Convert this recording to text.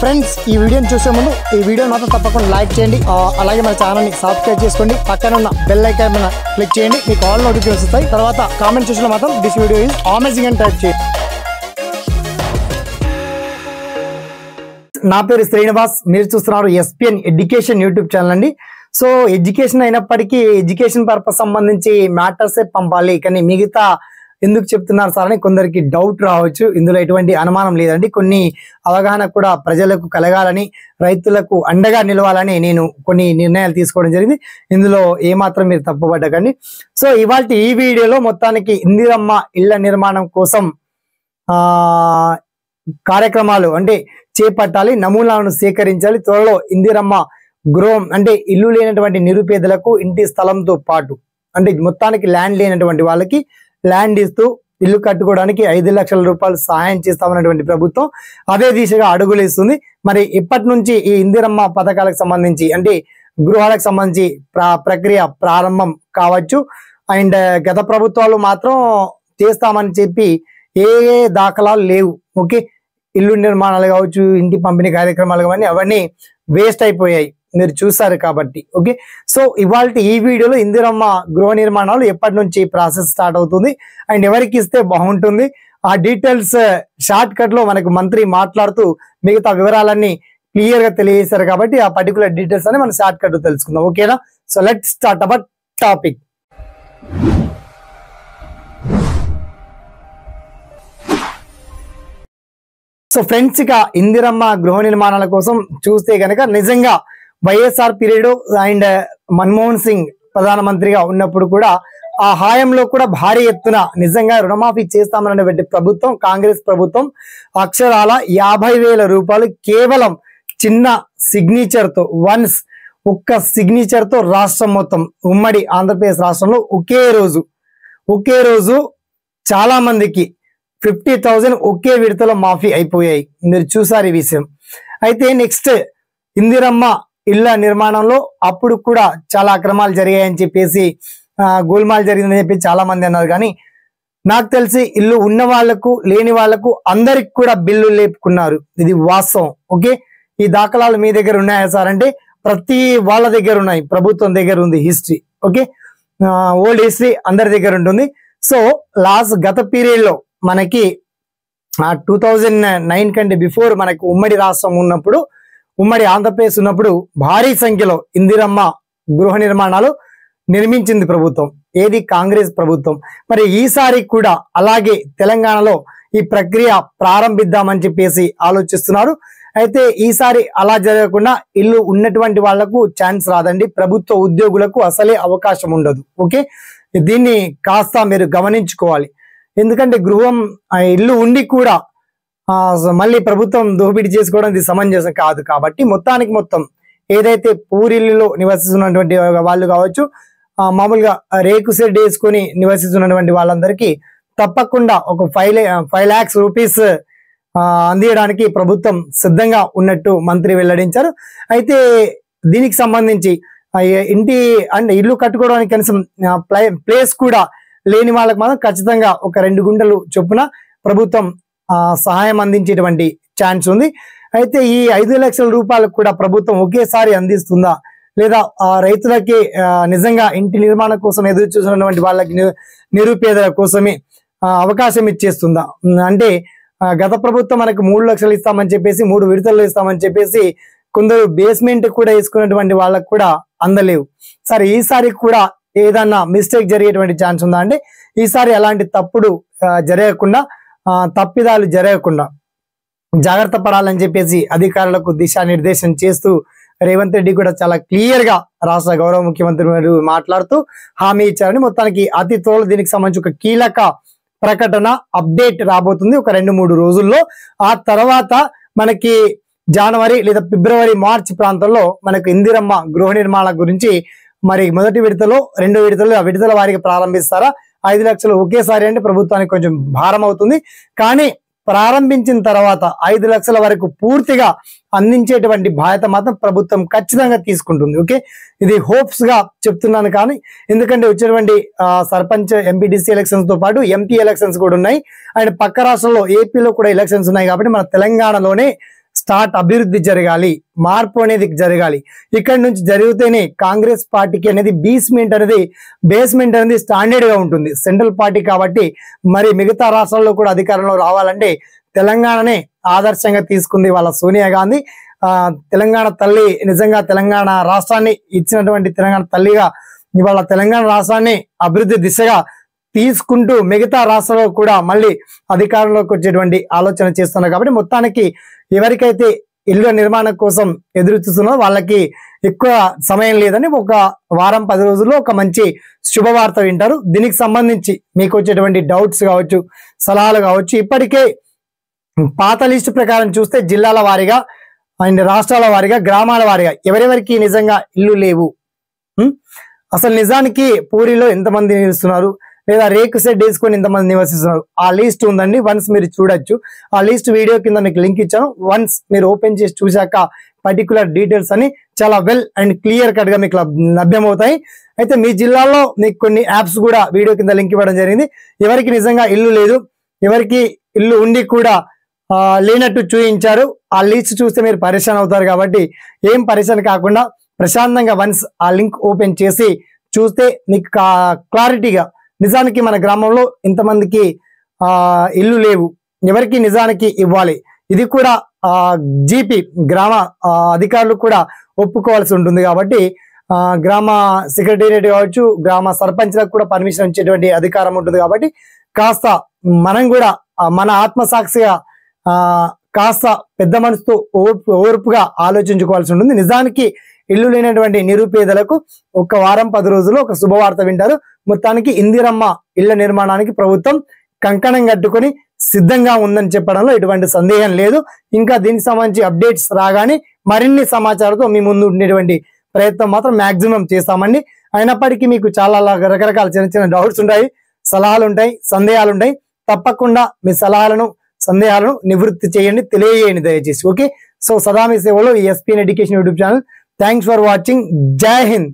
Friends ఈ వీడియోని చూసే ముందు ఈ వీడియో మాత్రం తప్పకుండా లైక్ చేయండి, అలాగే మన ఛానల్ని సబ్స్క్రైబ్ చేసుకోండి, పక్కన ఉన్న బెల్ ఐకాన్ మీద క్లిక్ చేయండి, మీకు ఆల్ నోటిఫికేషన్స్ వస్తాయి. తర్వాత కామెంట్ సెక్షన్లో మాత్రం దిస్ వీడియో ఈజ్ అమేజింగ్ అని టైప్ చేయండి. నా పేరు శ్రీనివాస్, మీరు చూస్తున్నారు ఎస్పిఎన్ ఎడ్యుకేషన్ యూట్యూబ్ ఛానల్ అండి. సో ఎడ్యుకేషన్ అయినప్పటికీ ఎడ్యుకేషన్ పర్పస్ సంబంధించి మ్యాటర్సే పంపాలి, కానీ మిగతా ఎందుకు చెప్తున్నారు సార్ అని కొందరికి డౌట్ రావచ్చు. ఇందులో ఎటువంటి అనుమానం లేదండి. కొన్ని అవగాహన కూడా ప్రజలకు కలగాలని, రైతులకు అండగా నిలవాలని నేను కొన్ని నిర్ణయాలు తీసుకోవడం జరిగింది. ఇందులో ఏమాత్రం మీరు తప్పుపడ్డకండి. సో ఇవాళ ఈ వీడియోలో మొత్తానికి ఇందిరమ్మ ఇళ్ల నిర్మాణం కోసం కార్యక్రమాలు అంటే చేపట్టాలి, నమూనాలను సేకరించాలి. త్వరలో ఇందిరమ్మ గృహం అంటే ఇల్లు లేనటువంటి నిరుపేదలకు ఇంటి స్థలంతో పాటు అంటే మొత్తానికి ల్యాండ్ లేనటువంటి వాళ్ళకి ల్యాండ్ ఇస్తూ ఇల్లు కట్టుకోవడానికి 5 లక్షల రూపాయలు సహాయం చేస్తామన్నటువంటి ప్రభుత్వం అదే దిశగా అడుగులు ఇస్తుంది. మరి ఇప్పటి నుంచి ఈ ఇందిరమ్మ పథకాలకు సంబంధించి అంటే గృహాలకు సంబంధించి ప్రక్రియ ప్రారంభం కావచ్చు. అండ్ గత ప్రభుత్వాలు మాత్రం చేస్తామని చెప్పి ఏ దాఖలాలు లేవు. ఓకే, ఇల్లు నిర్మాణాలు కావచ్చు, ఇంటి పంపిణీ కార్యక్రమాలు కానీ అవన్నీ వేస్ట్ అయిపోయాయి, మీరు చూసారు కాబట్టి. ఓకే, సో ఇవాళ ఈ వీడియోలో ఇందిరమ్మ గృహ నిర్మాణాలు ఎప్పటి నుంచి ప్రాసెస్ స్టార్ట్ అవుతుంది అండ్ ఎవరికి ఇస్తే బాగుంటుంది ఆ డీటెయిల్స్ షార్ట్ కట్ లో మనకు మంత్రి మాట్లాడుతూ మిగతా వివరాలన్నీ క్లియర్ గా తెలియజేశారు కాబట్టి ఆ పర్టికులర్ డీటెయిల్స్ అని మనం షార్ట్ కట్ తెలుసుకుందాం. ఓకేనా? So let's start our topic. So friends, ఇక ఇందిరమ్మ గృహ నిర్మాణాల కోసం చూస్తే కనుక నిజంగా వైఎస్ఆర్ పీరియడ్ అండ్ మన్మోహన్ సింగ్ ప్రధానమంత్రిగా ఉన్నప్పుడు కూడా ఆ హాయంలో కూడా భారీ ఎత్తున నిజంగా రుణమాఫీ చేస్తామన్నటువంటి ప్రభుత్వం కాంగ్రెస్ ప్రభుత్వం అక్షరాల 50,000 రూపాయలు కేవలం చిన్న సిగ్నేచర్ తో ఒక్క సిగ్నేచర్ తో రాష్ట్రం మొత్తం ఉమ్మడి ఆంధ్రప్రదేశ్ రాష్ట్రంలో ఒకే రోజు చాలా మందికి 50,000 ఒకే విడతలో మాఫీ అయిపోయాయి. మీరు చూసారు ఈ విషయం. అయితే నెక్స్ట్ ఇందిరమ్మ ఇళ్ల నిర్మాణంలో అప్పుడు కూడా చాలా అక్రమాలు జరిగాయని చెప్పేసి గోల్మాల్ జరిగిందని చెప్పి చాలా మంది అన్నారు. కానీ నాకు తెలిసి ఇల్లు ఉన్న వాళ్లకు లేని వాళ్లకు అందరికి కూడా బిల్లు లేపుకున్నారు. ఇది వాస్తవం. ఓకే, ఈ దాఖలాలు మీ దగ్గర ఉన్నాయా సార్ అంటే ప్రతి వాళ్ళ దగ్గర ఉన్నాయి, ప్రభుత్వం దగ్గర ఉంది హిస్టరీ. ఓకే, ఓల్డ్ హిస్టరీ అందరి దగ్గర ఉంటుంది. సో గత పీరియడ్ లో మనకి 2009 కంటే బిఫోర్ మనకు ఉమ్మడి రాష్ట్రం ఉన్నప్పుడు, ఉమ్మడి ఆంధ్రప్రదేశ్ ఉన్నప్పుడు భారీ సంఖ్యలో ఇందిరమ్మ గృహ నిర్మాణాలు నిర్మించింది ప్రభుత్వం, ఏది కాంగ్రెస్ ప్రభుత్వం. మరి ఈసారి కూడా అలాగే తెలంగాణలో ఈ ప్రక్రియ ప్రారంభిద్దామని చెప్పేసి ఆలోచిస్తున్నారు. అయితే ఈసారి అలా జరగకుండా ఇల్లు ఉన్నటువంటి వాళ్లకు ఛాన్స్ రాదండి, ప్రభుత్వ ఉద్యోగులకు అసలే అవకాశం ఉండదు. ఓకే, దీన్ని కాస్త మీరు గమనించుకోవాలి. ఎందుకంటే గృహం ఇల్లు ఉండి కూడా మళ్ళీ ప్రభుత్వం దోపిడీ చేసుకోవడం ఇది సమంజసం కాదు. కాబట్టి మొత్తానికి మొత్తం ఏదైతే పూరిల్లులో నివసిస్తున్నటువంటి వాళ్ళు కావచ్చు, మామూలుగా రేకు షెడ్ వేసుకొని నివసిస్తున్నటువంటి వాళ్ళందరికీ తప్పకుండా ఒక 5 lakhs రూపీస్ అందించడానికి ప్రభుత్వం సిద్ధంగా ఉన్నట్టు మంత్రి వెల్లడించారు. అయితే దీనికి సంబంధించి ఇంటి అంటే ఇల్లు కట్టుకోవడానికి కనీసం ప్లేస్ కూడా లేని వాళ్ళకి మాత్రం ఖచ్చితంగా ఒక 2 గుంటలు చొప్పున ప్రభుత్వం సహాయం అందించేటువంటి ఛాన్స్ ఉంది. అయితే ఈ 5 లక్షల రూపాయలకు కూడా ప్రభుత్వం ఒకేసారి అందిస్తుందా లేదా రైతులకి నిజంగా ఇంటి నిర్మాణం కోసం ఎదురు చూసినటువంటి వాళ్ళకి నిరుపేదల కోసమే అవకాశం ఇచ్చేస్తుందా అంటే గత ప్రభుత్వం మనకు 3 లక్షలు ఇస్తామని చెప్పేసి 3 విడతలు ఇస్తామని చెప్పేసి కొందరు బేస్మెంట్ కూడా వేసుకున్నటువంటి వాళ్ళకు కూడా అందలేవు. సరే, ఈసారి కూడా ఏదన్నా మిస్టేక్ జరిగేటువంటి ఛాన్స్ ఉందా అంటే ఈసారి అలాంటి తప్పిదాలు జరగకుండా జాగ్రత్త పడాలని చెప్పేసి అధికారులకు దిశానిర్దేశం చేస్తూ రేవంత్ రెడ్డి కూడా చాలా క్లియర్ గా రాష్ట్ర గౌరవ ముఖ్యమంత్రి మాట్లాడుతూ హామీ ఇచ్చారని. మొత్తానికి అతి త్వరలో దీనికి సంబంధించి ఒక కీలక ప్రకటన అప్డేట్ రాబోతుంది ఒక 2-3 రోజుల్లో. ఆ తర్వాత మనకి జనవరి లేదా ఫిబ్రవరి మార్చి ప్రాంతంలో మనకు ఇందిరమ్మ గృహ నిర్మాణాల గురించి మరి మొదటి విడతలో 2 విడతలు ఆ విడతల వారికి ప్రారంభిస్తారా? 5 లక్షలు ఒకేసారి అంటే ప్రభుత్వానికి కొంచెం భారం అవుతుంది. కానీ ప్రారంభించిన తర్వాత 5 లక్షల వరకు పూర్తిగా అందించేటువంటి బాధ్యత మాత్రం ప్రభుత్వం ఖచ్చితంగా తీసుకుంటుంది. ఓకే, ఇది హోప్స్ గా చెప్తున్నాను. కానీ ఎందుకంటే వచ్చేటువంటి సర్పంచ్ ఎంపీటీసీ ఎలక్షన్స్ తో పాటు ఎంపీ ఎలక్షన్స్ కూడా ఉన్నాయి అండ్ పక్క రాష్ట్రంలో ఏపీలో కూడా ఎలక్షన్స్ ఉన్నాయి. కాబట్టి మన తెలంగాణలోనే అభివృద్ధి జరగాలి, మార్పు అనేది జరగాలి. ఇక్కడ నుంచి జరిగితేనే కాంగ్రెస్ పార్టీకి అనేది బేస్మెంట్ అనేది స్టాండర్డ్ గా ఉంటుంది. సెంట్రల్ పార్టీ కాబట్టి మరి మిగతా రాష్ట్రాల్లో కూడా అధికారంలో రావాలంటే తెలంగాణనే ఆదర్శంగా తీసుకుంది వాళ్ళ సోనియా గాంధీ. తెలంగాణ తల్లి, నిజంగా తెలంగాణ రాష్ట్రాన్ని ఇచ్చినటువంటి తెలంగాణ తల్లిగా ఇవాళ తెలంగాణ రాష్ట్రాన్ని అభివృద్ధి దిశగా తీసుకుంటూ మిగతా రాష్ట్రాల్లో కూడా మళ్ళీ అధికారంలోకి వచ్చేటువంటి ఆలోచన చేస్తున్నారు. కాబట్టి మొత్తానికి ఎవరికైతే ఇల్లు నిర్మాణం కోసం ఎదురు చూస్తున్నారో వాళ్ళకి ఎక్కువ సమయం లేదని ఒక వారం 10 రోజుల్లో ఒక మంచి శుభవార్త వింటారు. దీనికి సంబంధించి మీకు వచ్చేటువంటి డౌట్స్ కావచ్చు, సలహాలు కావచ్చు, ఇప్పటికే పాత లిస్టు ప్రకారం చూస్తే జిల్లాల వారీగా అండ్ రాష్ట్రాల వారీగా, గ్రామాల వారీగా ఎవరెవరికి నిజంగా ఇల్లు లేవు, అసలు నిజానికి పూరిలో ఎంతమంది నివసిస్తున్నారు, లేదా రేకు సెట్ వేసుకొని ఎంతమంది నివసిస్తున్నారు, ఆ లిస్ట్ ఉందండి. వన్స్ మీరు చూడొచ్చు. ఆ లిస్ట్ వీడియో కింద మీకు లింక్ ఇచ్చాను. వన్స్ మీరు ఓపెన్ చేసి చూశాక పర్టికులర్ డీటెయిల్స్ అని చాలా వెల్ అండ్ క్లియర్ కట్ గా మీకు లభ్యమవుతాయి. అయితే మీ జిల్లాలో మీకు కొన్ని యాప్స్ కూడా వీడియో కింద లింక్ ఇవ్వడం జరిగింది. ఎవరికి నిజంగా ఇల్లు లేదు, ఎవరికి ఇల్లు ఉండి కూడా లేనట్టు చూపించారు, ఆ లిస్ట్ చూస్తే మీరు పరేషాన్ అవుతారు. కాబట్టి ఏం పరేషాన్ కాకుండా ప్రశాంతంగా వన్స్ ఆ లింక్ ఓపెన్ చేసి చూస్తే మీకు క్లారిటీగా నిజానికి మన గ్రామంలో ఇంతమందికి ఇల్లు లేవు, ఎవరికి నిజానికి ఇవ్వాలి, ఇది కూడా జీపీ గ్రామ అధికారులు కూడా ఒప్పుకోవాల్సి ఉంటుంది. కాబట్టి గ్రామ సెక్రటేరియట్ కావచ్చు, గ్రామ సర్పంచ్లకు కూడా పర్మిషన్ ఇచ్చేటువంటి అధికారం ఉంటుంది. కాబట్టి కాస్త మనం కూడా మన ఆత్మసాక్షిగా కాస్త పెద్ద మనసుతో ఓర్పుగా ఆలోచించుకోవాల్సి ఉంటుంది. నిజానికి ఇల్లు లేనటువంటి నిరుపేదలకు ఒక వారం 10 రోజుల్లో ఒక శుభవార్త వింటారు. మొత్తానికి ఇందిరమ్మ ఇళ్ల నిర్మాణానికి ప్రభుత్వం కంకణం కట్టుకొని సిద్ధంగా ఉందని చెప్పడంలో ఎటువంటి సందేహం లేదు. ఇంకా దీనికి సంబంధించి అప్డేట్స్ రాగానే మరిన్ని సమాచారంతో మీ ముందు ఉండేటువంటి ప్రయత్నం మాత్రం మాక్సిమం చేస్తామండి. అయినప్పటికీ మీకు చాలా రకరకాల చిన్న డౌట్స్ ఉంటాయి, సలహాలు ఉంటాయి, సందేహాలు ఉంటాయి. తప్పకుండా మీ సలహాలను, సందేహాలను నివృత్తి చేయండి, తెలియజేయండి దయచేసి. ఓకే, సో సదా మీ సేవలో ఈ SPN education YouTube channel. Thanks for watching. జై హింద్.